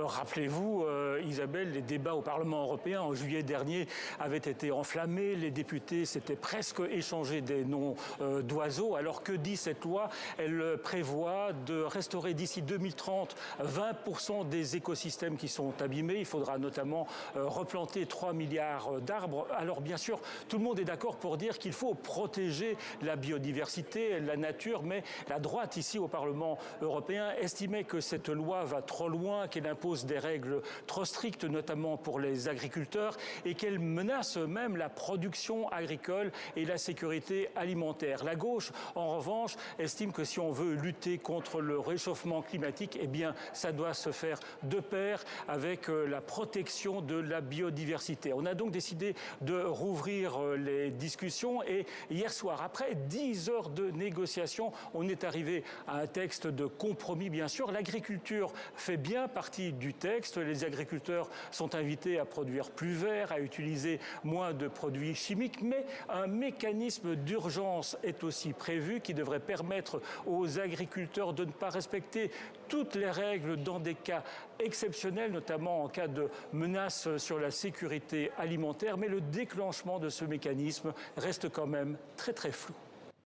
Rappelez-vous, Isabelle, les débats au Parlement européen en juillet dernier avaient été enflammés. Les députés s'étaient presque échangé des noms d'oiseaux. Alors que dit cette loi? Elle prévoit de restaurer d'ici 2030 20% des écosystèmes qui sont abîmés. Il faudra notamment replanter 3 milliards d'arbres. Alors bien sûr, tout le monde est d'accord pour dire qu'il faut protéger la biodiversité, la nature, mais la droite ici au Parlement européen estimait que cette loi va trop loin, qu'elle impose des règles trop strictes, notamment pour les agriculteurs, et qu'elle menace même la production agricole et la sécurité alimentaire. La gauche, en revanche, estime que si on veut lutter contre le réchauffement climatique, eh bien, ça doit se faire de pair avec la protection de la biodiversité. On a donc décidé de rouvrir les discussions et hier soir, après 10 heures de négociations, on est arrivé à un texte de compromis, bien sûr. L'agriculture fait bien partie du texte. Les agriculteurs sont invités à produire plus vert, à utiliser moins de produits chimiques, mais un mécanisme d'urgence est aussi prévu qui devrait permettre aux agriculteurs de ne pas respecter toutes les règles dans des cas exceptionnels, notamment en cas de menace sur la sécurité alimentaire. Mais le déclenchement de ce mécanisme reste quand même très flou.